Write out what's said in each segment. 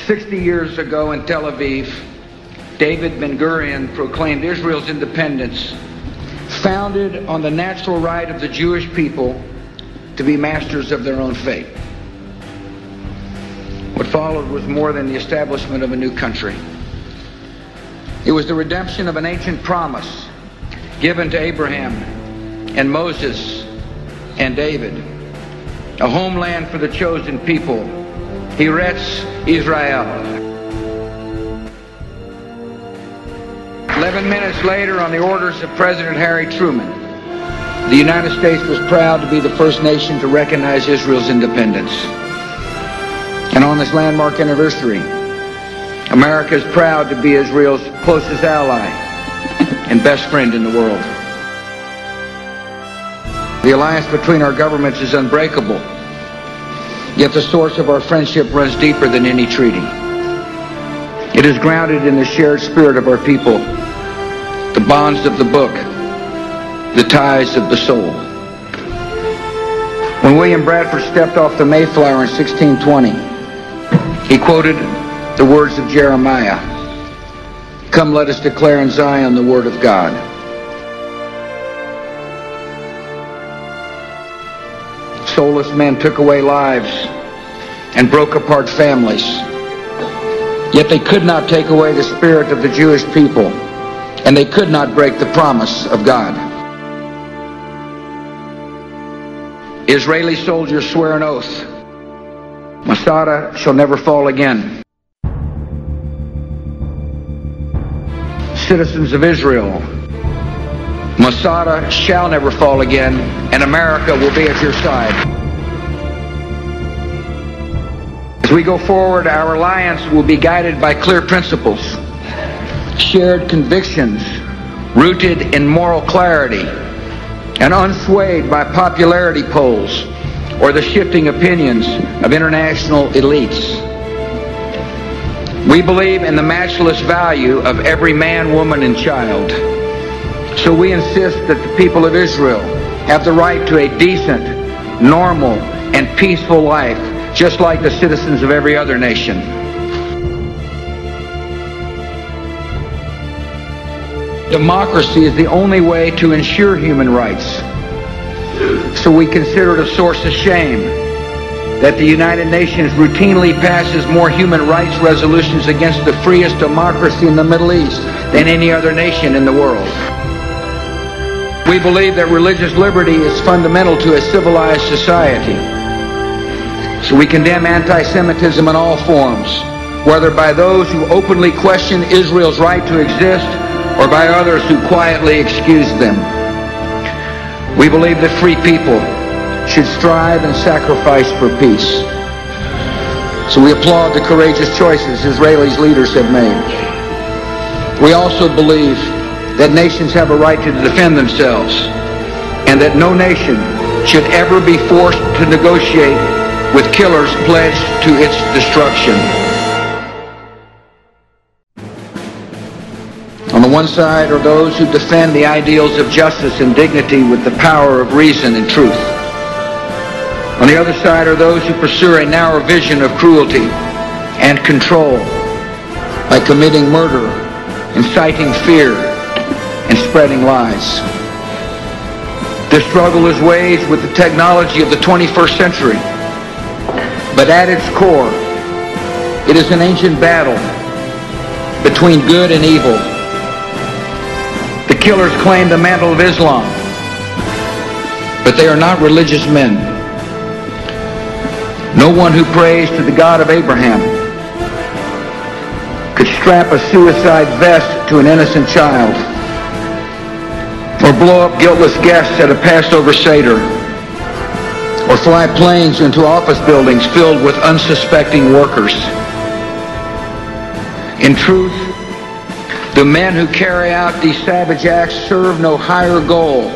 60 years ago in Tel Aviv, David Ben-Gurion proclaimed Israel's independence, founded on the natural right of the Jewish people to be masters of their own fate. What followed was more than the establishment of a new country. It was the redemption of an ancient promise given to Abraham and Moses and David, a homeland for the chosen people, Eretz Israel. 11 minutes later, on the orders of President Harry Truman, the United States was proud to be the first nation to recognize Israel's independence. And on this landmark anniversary, America is proud to be Israel's closest ally and best friend in the world. The alliance between our governments is unbreakable, yet the source of our friendship runs deeper than any treaty. It is grounded in the shared spirit of our people, the bonds of the book, the ties of the soul. When William Bradford stepped off the Mayflower in 1620, he quoted the words of Jeremiah, "Come, let us declare in Zion the word of God." Soulless men took away lives and broke apart families. Yet they could not take away the spirit of the Jewish people, and they could not break the promise of God. Israeli soldiers swear an oath: Masada shall never fall again. Citizens of Israel, Masada shall never fall again, and America will be at your side. As we go forward, our alliance will be guided by clear principles, shared convictions rooted in moral clarity, and unswayed by popularity polls or the shifting opinions of international elites. We believe in the matchless value of every man, woman, and child. So we insist that the people of Israel have the right to a decent, normal, and peaceful life, just like the citizens of every other nation. Democracy is the only way to ensure human rights. So we consider it a source of shame that the United Nations routinely passes more human rights resolutions against the freest democracy in the Middle East than any other nation in the world. We believe that religious liberty is fundamental to a civilized society. So we condemn anti-Semitism in all forms, whether by those who openly question Israel's right to exist or by others who quietly excuse them. We believe that free people should strive and sacrifice for peace. So we applaud the courageous choices Israelis' leaders have made. We also believe that nations have a right to defend themselves, and that no nation should ever be forced to negotiate with killers pledged to its destruction. On the one side are those who defend the ideals of justice and dignity with the power of reason and truth. On the other side are those who pursue a narrow vision of cruelty and control by committing murder, inciting fear, and spreading lies. This struggle is waged with the technology of the 21st century, but at its core, it is an ancient battle between good and evil. The killers claim the mantle of Islam, but they are not religious men. No one who prays to the God of Abraham could strap a suicide vest to an innocent child, or blow up guiltless guests at a Passover Seder, or fly planes into office buildings filled with unsuspecting workers. In truth, the men who carry out these savage acts serve no higher goal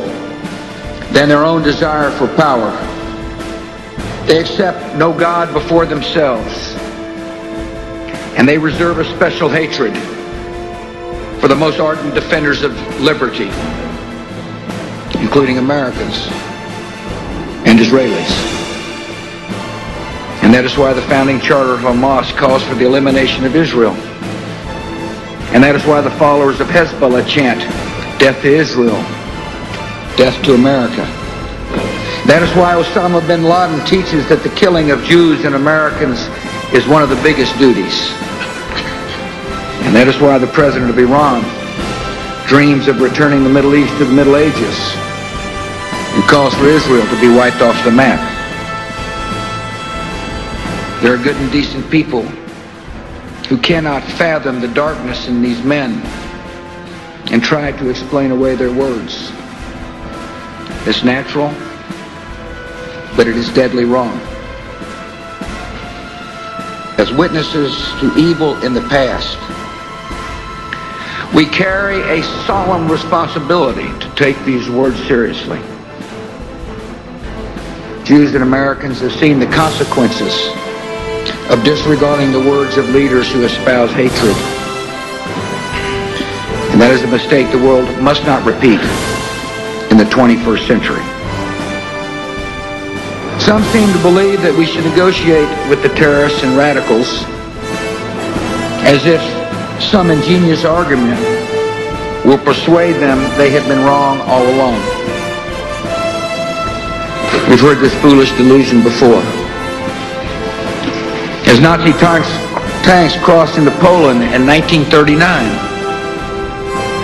than their own desire for power. They accept no God before themselves, and they reserve a special hatred for the most ardent defenders of liberty, including Americans and Israelis. And that is why the founding charter of Hamas calls for the elimination of Israel. And that is why the followers of Hezbollah chant, "Death to Israel, death to America." That is why Osama bin Laden teaches that the killing of Jews and Americans is one of the biggest duties. And that is why the president of Iran dreams of returning the Middle East to the Middle Ages and calls for Israel to be wiped off the map. There are good and decent people who cannot fathom the darkness in these men and try to explain away their words. It's natural, but it is deadly wrong. As witnesses to evil in the past, we carry a solemn responsibility to take these words seriously. Jews and Americans have seen the consequences of disregarding the words of leaders who espouse hatred. And that is a mistake the world must not repeat in the 21st century. Some seem to believe that we should negotiate with the terrorists and radicals as if some ingenious argument will persuade them they have been wrong all along. We've heard this foolish delusion before. As Nazi tanks crossed into Poland in 1939,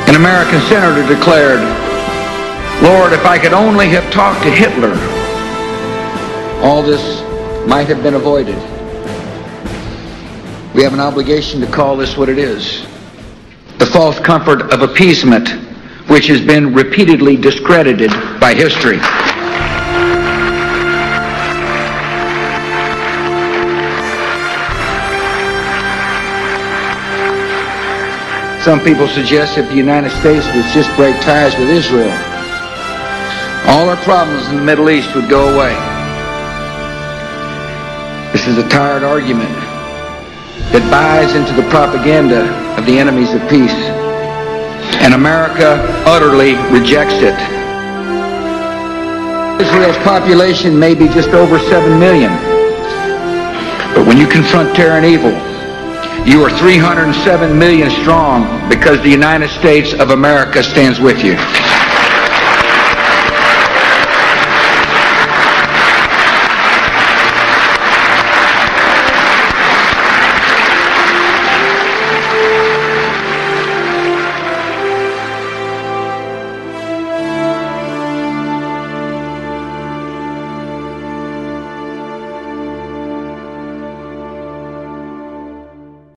an American senator declared, "Lord, if I could only have talked to Hitler, all this might have been avoided." We have an obligation to call this what it is: the false comfort of appeasement, which has been repeatedly discredited by history. Some people suggest if the United States would just break ties with Israel, all our problems in the Middle East would go away. This is a tired argument that buys into the propaganda of the enemies of peace, and America utterly rejects it. Israel's population may be just over 7 million, but when you confront terror and evil, you are 307 million strong because the United States of America stands with you.